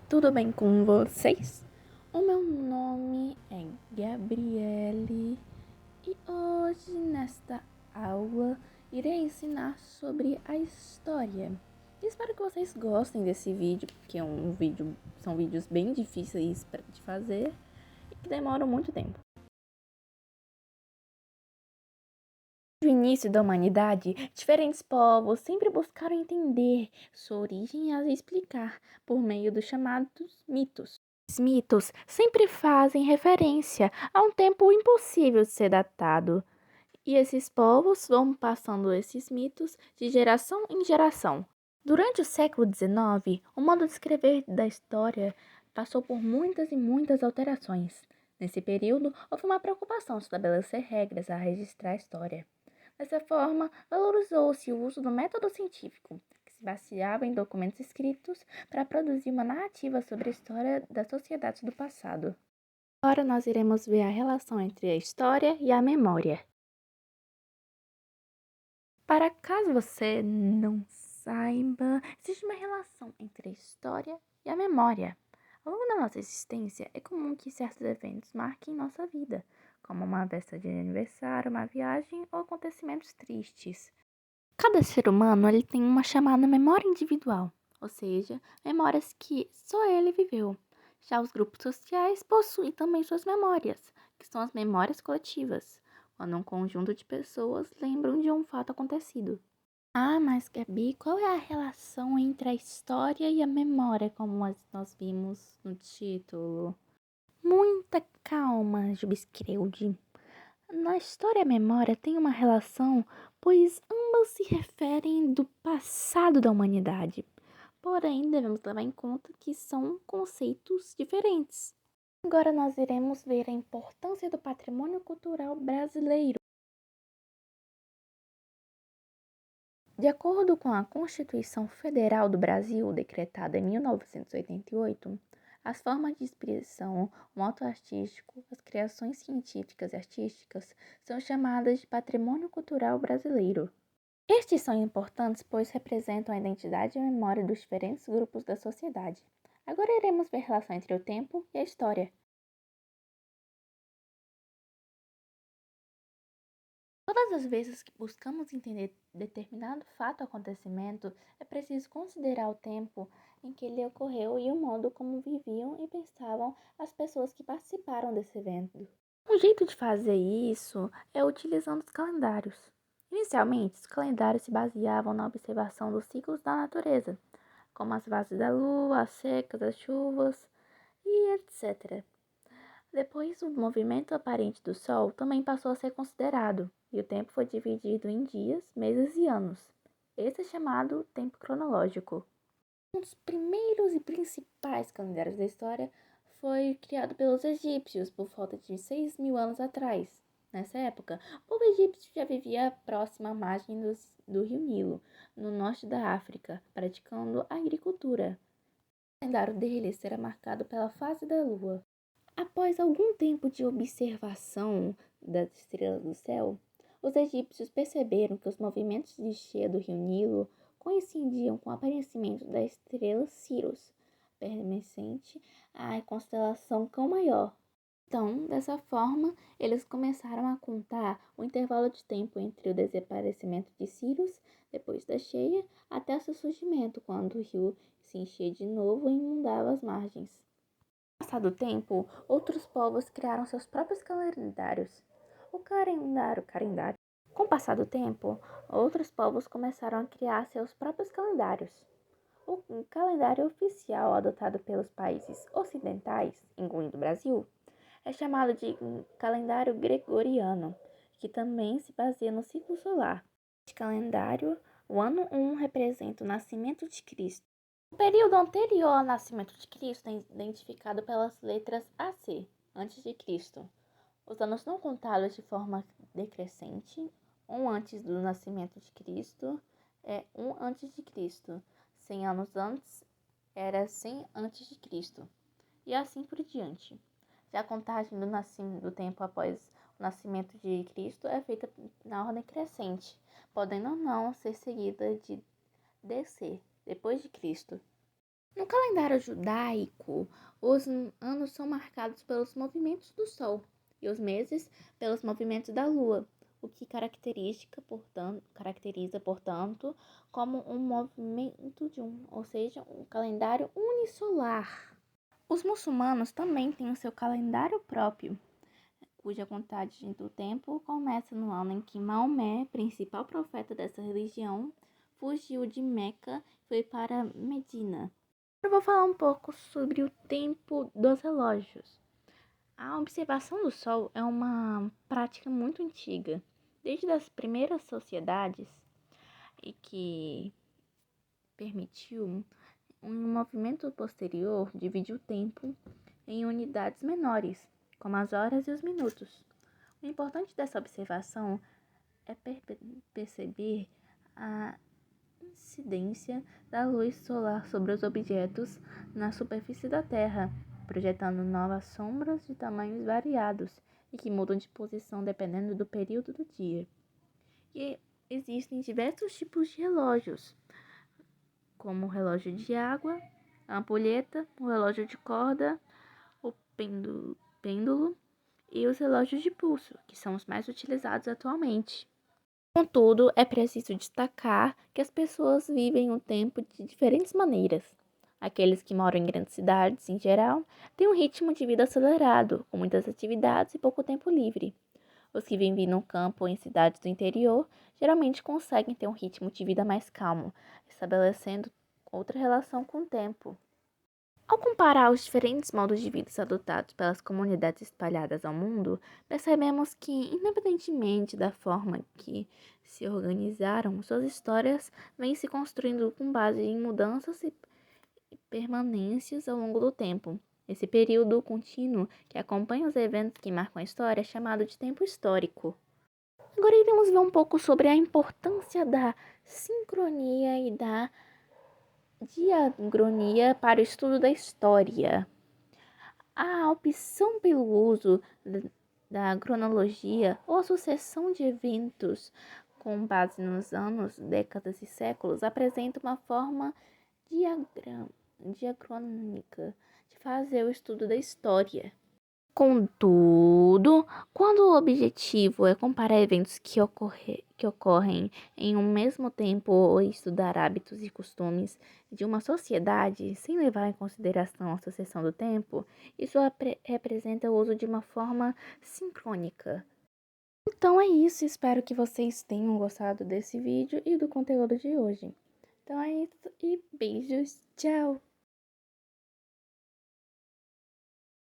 Tudo bem com vocês? O meu nome é Gabriele e hoje nesta aula irei ensinar sobre a história. Espero que vocês gostem desse vídeo, porque são vídeos bem difíceis de fazer e que demoram muito tempo. No início da humanidade, diferentes povos sempre buscaram entender sua origem e as explicar por meio dos chamados mitos. Os mitos sempre fazem referência a um tempo impossível de ser datado, e esses povos vão passando esses mitos de geração em geração. Durante o século XIX, o modo de escrever da história passou por muitas e muitas alterações. Nesse período, houve uma preocupação em estabelecer regras a registrar a história. Dessa forma, valorizou-se o uso do método científico, que se baseava em documentos escritos para produzir uma narrativa sobre a história das sociedades do passado. Agora nós iremos ver a relação entre a história e a memória. Para caso você não saiba, existe uma relação entre a história e a memória. Ao longo da nossa existência, é comum que certos eventos marquem nossa vida, como uma festa de aniversário, uma viagem ou acontecimentos tristes. Cada ser humano ele tem uma chamada memória individual, ou seja, memórias que só ele viveu. Já os grupos sociais possuem também suas memórias, que são as memórias coletivas, quando um conjunto de pessoas lembram de um fato acontecido. Ah, mas Gabi, qual é a relação entre a história e a memória, como nós vimos no título? Muita calma, Jubskreude. Na história e a memória tem uma relação, pois ambas se referem do passado da humanidade. Porém, devemos levar em conta que são conceitos diferentes. Agora nós iremos ver a importância do patrimônio cultural brasileiro. De acordo com a Constituição Federal do Brasil, decretada em 1988, as formas de expressão, o modo artístico, as criações científicas e artísticas são chamadas de patrimônio cultural brasileiro. Estes são importantes pois representam a identidade e a memória dos diferentes grupos da sociedade. Agora iremos ver a relação entre o tempo e a história. Todas as vezes que buscamos entender determinado fato ou acontecimento, é preciso considerar o tempo em que ele ocorreu e o modo como viviam e pensavam as pessoas que participaram desse evento. Um jeito de fazer isso é utilizando os calendários. Inicialmente, os calendários se baseavam na observação dos ciclos da natureza, como as fases da lua, as secas, as chuvas e etc. Depois, o movimento aparente do Sol também passou a ser considerado, e o tempo foi dividido em dias, meses e anos. Esse é chamado tempo cronológico. Um dos primeiros e principais calendários da história foi criado pelos egípcios por volta de 6.000 anos atrás. Nessa época, o povo egípcio já vivia próximo à margem do rio Nilo, no norte da África, praticando a agricultura. O calendário deles era marcado pela fase da lua. Após algum tempo de observação das estrelas do céu, os egípcios perceberam que os movimentos de cheia do rio Nilo coincidiam com o aparecimento da estrela Sirius, pertencente à constelação Cão Maior. Então, dessa forma, eles começaram a contar o intervalo de tempo entre o desaparecimento de Sirius, depois da cheia, até seu surgimento, quando o rio se enchia de novo e inundava as margens. Passado o tempo, outros povos criaram seus próprios calendários. O calendário. Com o passar do tempo, outros povos começaram a criar seus próprios calendários. O calendário oficial adotado pelos países ocidentais, incluindo o Brasil, é chamado de calendário gregoriano, que também se baseia no ciclo solar. Neste calendário, o ano 1 representa o nascimento de Cristo. O período anterior ao nascimento de Cristo é identificado pelas letras AC, antes de Cristo. Os anos não contados de forma decrescente, um antes do nascimento de Cristo é um antes de Cristo, 100 anos antes era 100 antes de Cristo, e assim por diante. Já a contagem do tempo após o nascimento de Cristo é feita na ordem crescente, podendo ou não ser seguida de DC, depois de Cristo. No calendário judaico, os anos são marcados pelos movimentos do Sol e os meses pelos movimentos da Lua, o que caracteriza, portanto, como um movimento ou seja, um calendário unisolar. Os muçulmanos também têm o seu calendário próprio, cuja contagem do tempo começa no ano em que Maomé, principal profeta dessa religião, fugiu de Meca e foi para Medina. Eu vou falar um pouco sobre o tempo dos relógios. A observação do Sol é uma prática muito antiga, desde as primeiras sociedades, e que permitiu um movimento posterior dividir o tempo em unidades menores, como as horas e os minutos. O importante dessa observação é perceber a incidência da luz solar sobre os objetos na superfície da Terra, projetando novas sombras de tamanhos variados e que mudam de posição dependendo do período do dia. E existem diversos tipos de relógios, como o relógio de água, a ampulheta, o relógio de corda, o pêndulo e os relógios de pulso, que são os mais utilizados atualmente. Contudo, é preciso destacar que as pessoas vivem o tempo de diferentes maneiras. Aqueles que moram em grandes cidades, em geral, têm um ritmo de vida acelerado, com muitas atividades e pouco tempo livre. Os que vivem no campo ou em cidades do interior geralmente conseguem ter um ritmo de vida mais calmo, estabelecendo outra relação com o tempo. Ao comparar os diferentes modos de vida adotados pelas comunidades espalhadas ao mundo, percebemos que, independentemente da forma que se organizaram, suas histórias vêm se construindo com base em mudanças e permanências ao longo do tempo. Esse período contínuo que acompanha os eventos que marcam a história é chamado de tempo histórico. Agora iremos ver um pouco sobre a importância da sincronia e da diacronia para o estudo da história. A opção pelo uso da cronologia ou a sucessão de eventos com base nos anos, décadas e séculos apresenta uma forma diacrônica de fazer o estudo da história. Contudo, quando o objetivo é comparar eventos que ocorrem em um mesmo tempo ou estudar hábitos e costumes de uma sociedade sem levar em consideração a sucessão do tempo, isso representa o uso de uma forma sincrônica. Então é isso, espero que vocês tenham gostado desse vídeo e do conteúdo de hoje. Então é isso e beijos, tchau!